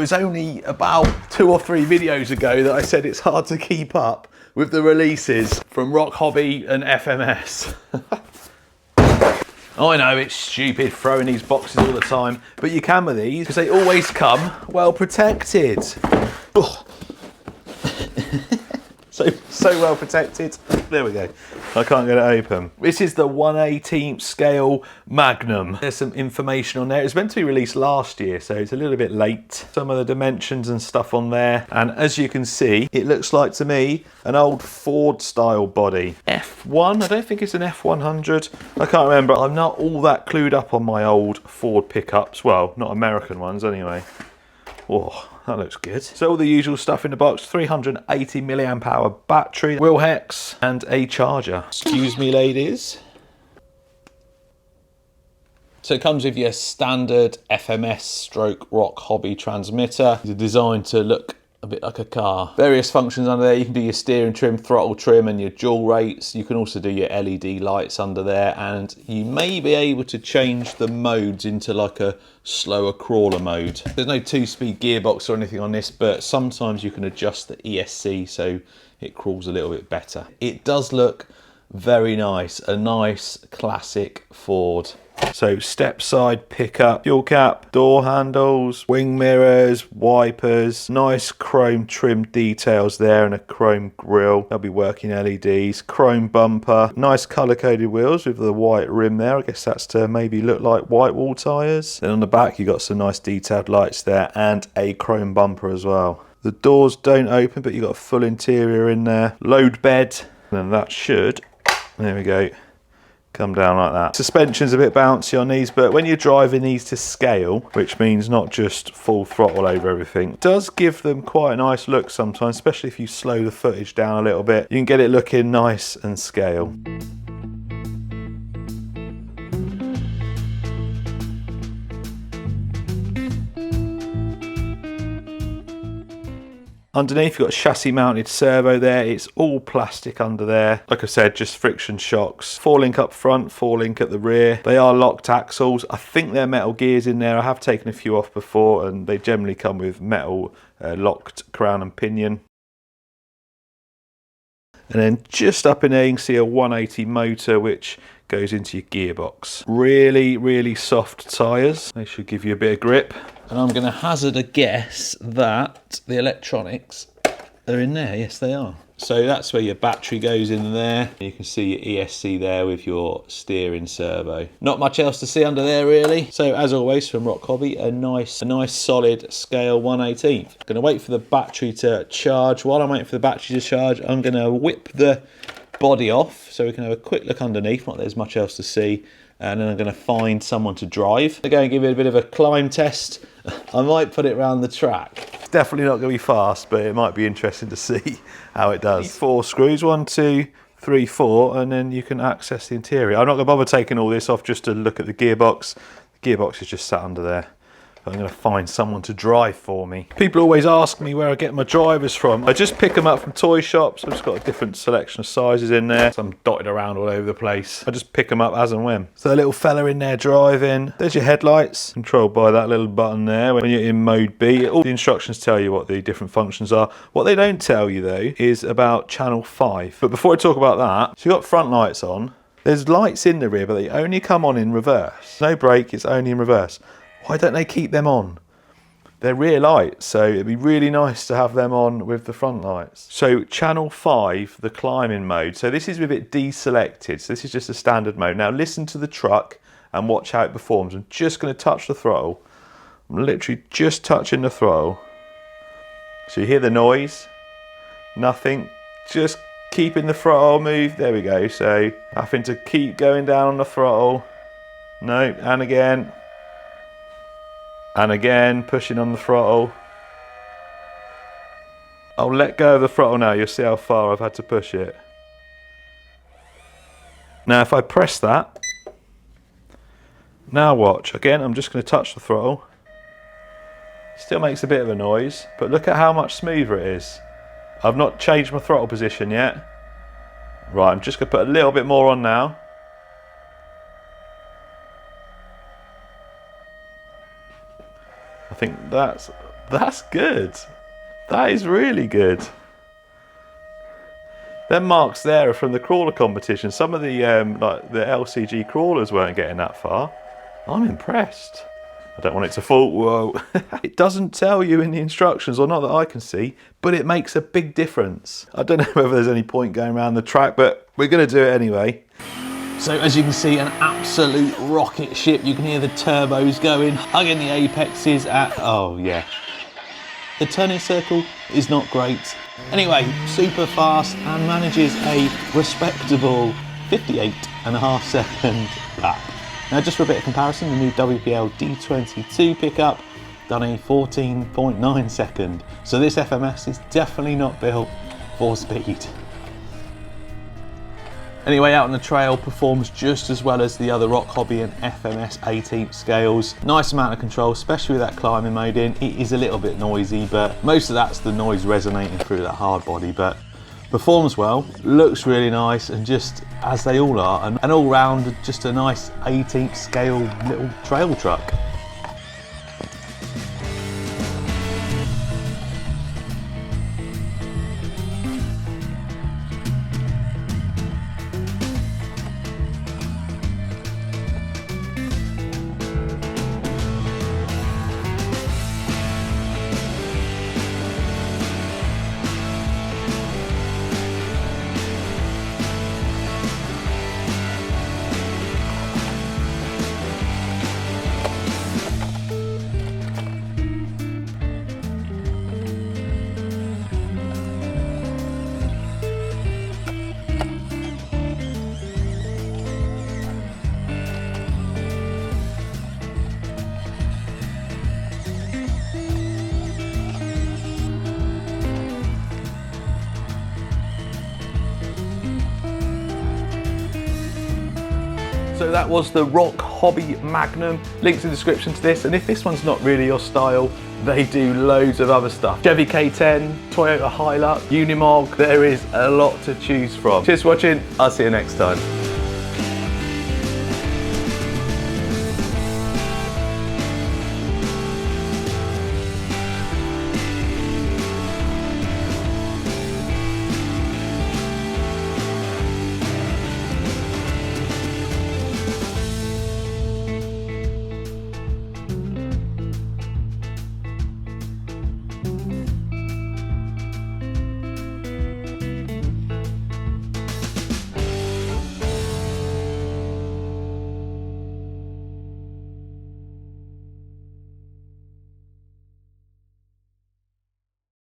It was only about 2 or 3 videos ago that I said it's hard to keep up with the releases from Rochobby and FMS. I know it's stupid throwing these boxes all the time, but you can with these because they always come well protected. So well protected. There we go. I can't get it open. This is the 1/18 scale Magnum. There's some information on there. It was meant to be released last year, so it's a little bit late. Some of the dimensions and stuff on there. And as you can see, it looks like to me an old Ford style body. F1, I don't think it's an F100. I can't remember. I'm not all that clued up on my old Ford pickups. Well, not American ones anyway. Oh, that looks good. So all the usual stuff in the box, 380 milliamp hour battery, wheel hex, and a charger. Excuse me, ladies. So it comes with your standard FMS stroke Rochobby transmitter. It's designed to look a bit like a car. Various functions under there. You can do your steering trim, throttle trim, and your dual rates. You can also do your LED lights under there, and you may be able to change the modes into like a slower crawler mode. There's no 2-speed gearbox or anything on this, but sometimes you can adjust the ESC so it crawls a little bit better. It does look very nice, a nice classic Ford. So step side pickup, fuel cap, door handles, wing mirrors, wipers, nice chrome trim details there and a chrome grille. They'll be working LEDs, chrome bumper, nice colour coded wheels with the white rim there. I guess that's to maybe look like white wall tyres. Then on the back you got some nice detailed lights there and a chrome bumper as well. The doors don't open, but you got a full interior in there. Load bed, and that should, there we go, come down like that. Suspension's a bit bouncy on these, but when you're driving these to scale, which means not just full throttle over everything, it does give them quite a nice look sometimes, especially if you slow the footage down a little bit. You can get it looking nice and scale. Underneath you've got a chassis mounted servo there. It's all plastic under there. Like I said, just friction shocks. 4-link up front, 4-link at the rear. They are locked axles. I think they're metal gears in there. I have taken a few off before and they generally come with metal locked crown and pinion. And then just up in there you can see a 180 motor which goes into your gearbox. Really, really soft tyres. They should give you a bit of grip. And I'm going to hazard a guess that the electronics are in there. Yes, they are. So that's where your battery goes in there. You can see your ESC there with your steering servo. Not much else to see under there really. So as always from Rochobby, a nice solid scale 1/18. Going to wait for the battery to charge. While I'm waiting for the battery to charge, I'm going to whip the body off so we can have a quick look underneath. Not that there's much else to see. And then I'm going to find someone to drive. I'm going to give it a bit of a climb test. I might put it around the track. It's definitely not going to be fast, but it might be interesting to see how it does. 4 screws, 1, 2, 3, 4, and then you can access the interior. I'm not going to bother taking all this off just to look at the gearbox. The gearbox is just sat under there. I'm going to find someone to drive for me. People always ask me where I get my drivers from. I just pick them up from toy shops. I've just got a different selection of sizes in there. Some dotted around all over the place. I just pick them up as and when. So a little fella in there driving. There's your headlights, controlled by that little button there. When you're in mode B, all the instructions tell you what the different functions are. What they don't tell you though is about channel 5. But before I talk about that, so you've got front lights on. There's lights in the rear, but they only come on in reverse. No brake, it's only in reverse. Why don't they keep them on? They're rear lights, so it'd be really nice to have them on with the front lights. So channel 5, the climbing mode. So this is with it deselected. So this is just a standard mode. Now listen to the truck and watch how it performs. I'm just going to touch the throttle. I'm literally just touching the throttle. So you hear the noise. Nothing. Just keeping the throttle moved. There we go. So having to keep going down on the throttle. No, and again. And again, pushing on the throttle. I'll let go of the throttle now. You'll see how far I've had to push it. Now if I press that, now watch. Again, I'm just going to touch the throttle. Still makes a bit of a noise, but look at how much smoother it is. I've not changed my throttle position yet. Right, I'm just going to put a little bit more on now. I think that's That's good. That is really good. Them marks there are from the crawler competition. Some of the like the LCG crawlers weren't getting that far. I'm impressed. I don't want it to fall. Whoa. It doesn't tell you in the instructions, or not that I can see, but it makes a big difference. I don't know whether there's any point going around the track, but we're going to do it anyway. So as you can see, an absolute rocket ship. You can hear the turbos going, hugging the apexes at, oh yeah. The turning circle is not great. Anyway, super fast and manages a respectable 58.5 second lap. Now just for a bit of comparison, the new WPL D22 pickup done a 14.9 second. So this FMS is definitely not built for speed. Anyway, out on the trail performs just as well as the other Rochobby and FMS 18th scales. Nice amount of control, especially with that climbing mode in. It is a little bit noisy, but most of that's the noise resonating through that hard body, but performs well, looks really nice, and just as they all are, and all round just a nice 18th scale little trail truck. So that was the Rochobby Magnum. Links in the description to this, and if this one's not really your style, they do loads of other stuff. Chevy K10, Toyota Hilux, Unimog, there is a lot to choose from. Cheers for watching, I'll see you next time.